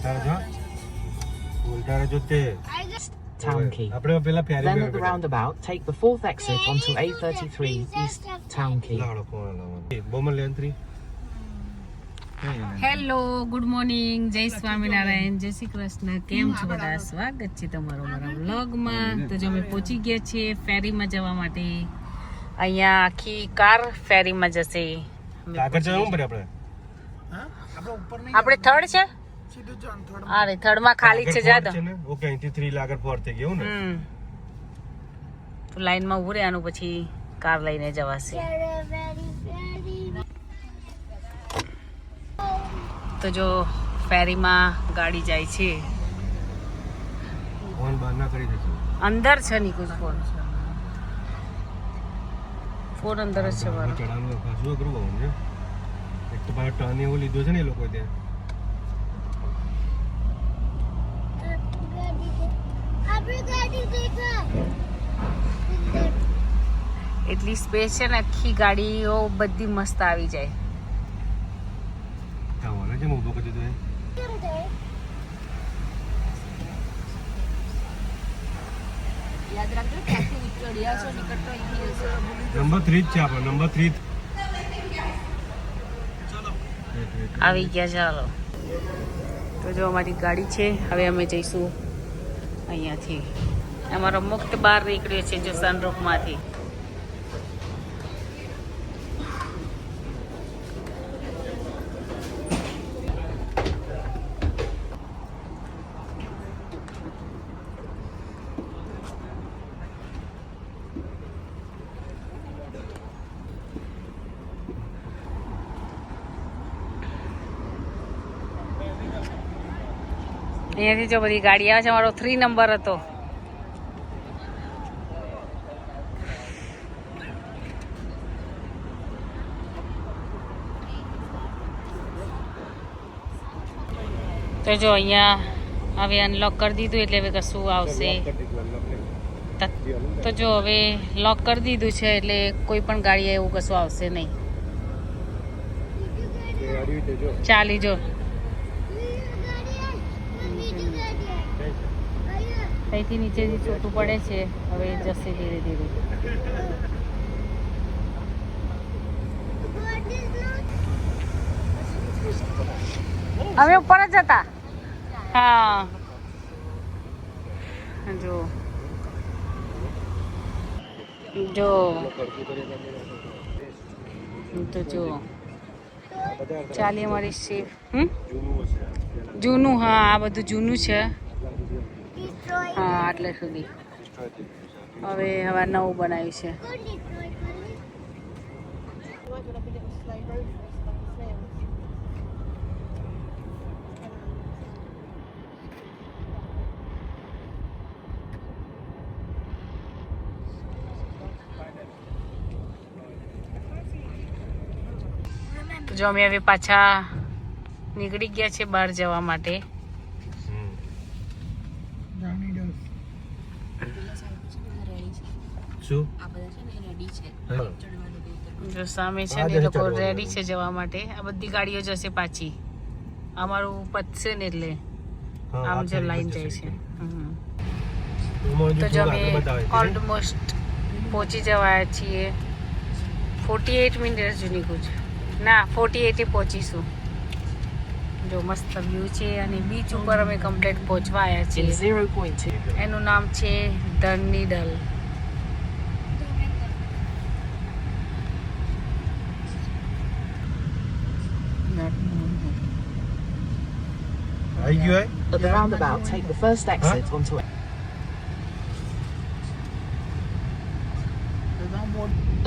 Town Key. Then at the roundabout, take the 4th exit onto A33 East Town Key. Hello, good morning, જય સ્વામિનારાયણ, જય શ્રી કૃષ્ણ. કેમ છો બધા? સ્વાગત છે તમારું મારા વ્લોગમાં. તો જો અમે પહોંચી ગયા છીએ ફેરીમાં જવા માટે. અહીંયા આખી કાર ફેરીમાં જશે. આપણે થર્ડ છે. અરે થર્ડમાં ખાલી છે. જા ઓકે, અહીંથી 3 લાગર ફોર થઈ ગયું ને. તો લાઈનમાં ઉભું રહેવાનું, પછી કાર લઈને જવાશે. તો જો ફેરીમાં ગાડી જાય છે. ફોન બહાર ના કરી દેજો. અંદર છે નિકુલ ફોન અંદર જ છે મારો. ચડાવવાનું ખાસું અઘરું હોવું છે. એક તો બાર ટર્ન એવું લીધો છે ને એ લોકોએ ત્યાં. એટલી સ્પેસ છે ને, આખી ગાડીઓ બધી મસ્ત આવી જાય. ઉભો કરી દીધો. નંબર 3 છે આપણો. નંબર 3 આવી ગયા. ચાલો, તો જો અમારી ગાડી છે. હવે અમે જઈશું અહીંયાથી. અમારો મુક્ત બહાર નીકળ્યો છે જો સનરૂફમાંથી. અહીંયાથી જો બધી ગાડી આવે છે. અમારો 3 નંબર હતો. તો જો અહીંયા હવે અનલોક કરી દીધું, એટલે હવે કશું આવશે. તો જો હવે લોક કરી દીધું છે, એટલે કોઈ પણ ગાડી એવું કશું આવશે નહીં. ચાલી જો અહીંથી નીચેથી છૂટું પડે છે. હવે જશે ધીરે ધીરે. અમે ઉપર જ હતા. હા, જો જો તો જો ચાલી અમારી શેફ. જૂનું. હા, આ બધું જૂનું છે. હા, આટલે સુધી. હવે નવું બનાવ્યું છે. જો અમે હવે પાછા નીકળી ગયા છે બહાર જવા માટે. જો સામે છે ને, એ લોકો રેડી છે જવા માટે. આ બધી ગાડીઓ જશે પાછી. અમારું પતશે ને એટલે આમ જો લાઈન જાય છે. તો જો અમે ઓલમોસ્ટ પહોંચી જવાયા છીએ. 48 મિનિટ જૂની કુછ ના 48 પહોંચીશું. જો મસ્ત વ્યૂ છે, અને બીચ ઉપર અમે કમ્પ્લીટ પહોંચવા આવ્યા છીએ. 0.2. એનું નામ છે the needle. At the roundabout, take the first exit onto it.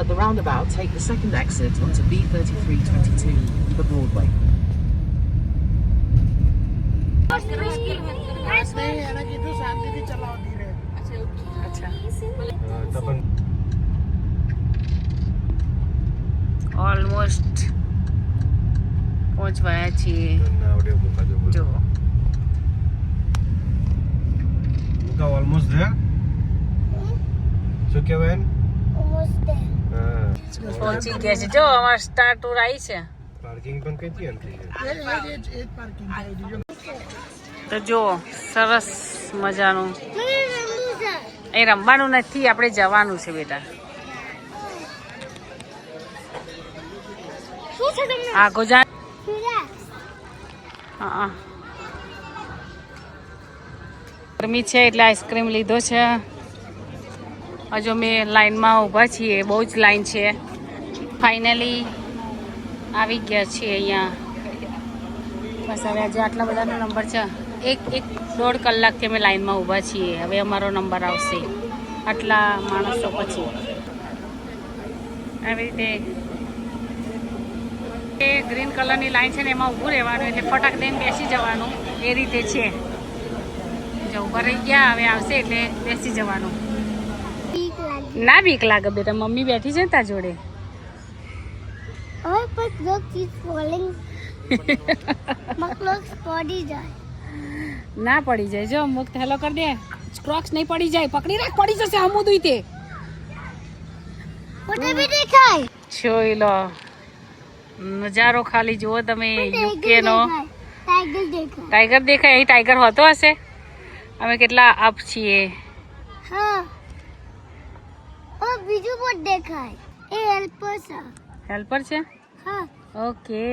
At the roundabout, take the second exit onto B3322, the Broadway. Almost પહોંચવાયા છીએ. જો ઓલમોસ્ટ ધેર. શું કહેવાય? પહોંચી ગયા છે. જો અમાર સ્ટાર ટૂર આવી છે. પાર્કિંગ પણ કઈથી અંતરી છે. તો જો સરસ મજાનું એ રમવાનું નથી, આપણે જવાનું છે બેટા. આગો જા. હા, ગરમી છે એટલે આઈસ્ક્રીમ લીધો છે. હજુ અમે લાઈનમાં ઊભા છીએ, બહુ જ લાઈન છે. ફાઇનલી આવી ગયા છીએ અહીંયા. બસ હવે આજે આટલા બધાનો નંબર છે. એક 1.5 કલાકથી અમે લાઈનમાં ઊભા છીએ. હવે અમારો નંબર આવશે આટલા માણસો પછી. આવી રીતે એ ગ્રીન કલરની લાઈન છે ને એમાં ઊભું રહેવાનું, એટલે ફટાક દઈને બેસી જવાનું. એ રીતે છે. જો ઊભા રહી ગયા, હવે આવશે એટલે બેસી જવાનું. ના બીક લાગે બેટા, મમ્મી બેઠી છે ને તાર જોડે. ના પડી જાય. જો મુક્ત હેલો કરી દે. ક્રોક્સ નહીં પડી જાય, પકડી રાખ, પડી જશે. હમુદું તે જોઈ લો નજારો, ખાલી જુઓ તમે યુકે નો. ટાઈગર દેખાય? અહીં ટાઈગર હોતો હશે. અમે કેટલા અપ છીએ. બીજું પણ દેખાય. એ હેલ્પર છે. હેલ્પર છે? હા. ઓકે,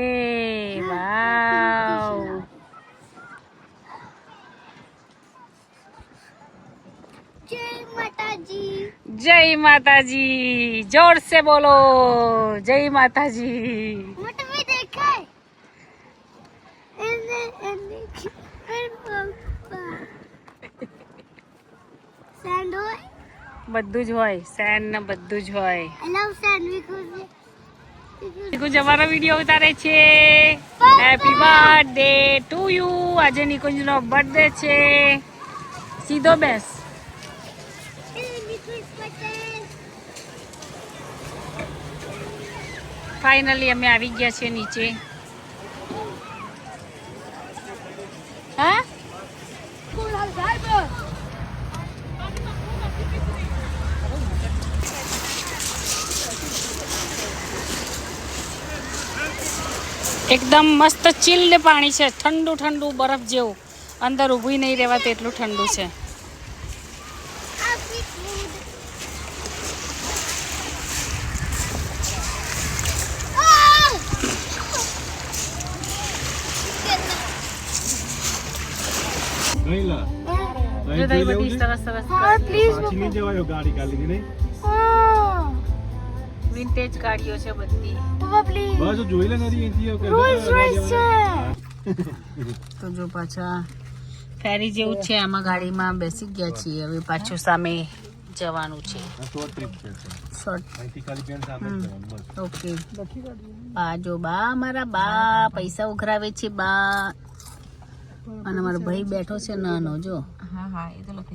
વાવ. જય માતાજી. જય માતાજી. જોર સે બોલો, જય માતાજી. મોટો ભી દેખાય. એને સેન્ડ હોય. બધું જ હોય, સેન્ડ ને બધું જ હોય. I love sand because Nikunj અમારો વિડીયો ઉતારે છે. Happy birthday to you. આજે નિકુંજનો બર્થડે છે. સીધો બેસ. ફાઇનલી અમે આવી ગયા છીએ નીચે. હા, એકદમ મસ્ત ચીલ્ડ પાણી છે. ઠંડુ ઠંડુ બરફ જેવું. અંદર ઊભી નહીં રહેવા તેટલું ઠંડુ છે. ગઈલા જો તઈ બધી સરસ સરસ પ્લીઝ પાછી નહીં જવાયો, ગાડી કાઢી નહીં. વિન્ટેજ ગાડીઓ છે બધી. પપ્પા પ્લીઝ. બસ જોઈ લે નથી અહીંથી કે રોલ્સ રોયસ છે. તો જો પાછા ફેરી જેવું છે, આમાં ગાડીમાં બેસી ગયા છીએ. હવે પાછું સામે જવાનું છે. શોર્ટ ટ્રીપ છે. શોર્ટ. અહીંથી ખાલી પેન સામે જ જવાનું બસ. ઓકે. બા જો બા, મારા બા પૈસા ઉઘરાવે છે બા. અને મારો ભાઈ બેઠો છે નાનો. જો. હા હા, એ તો લખી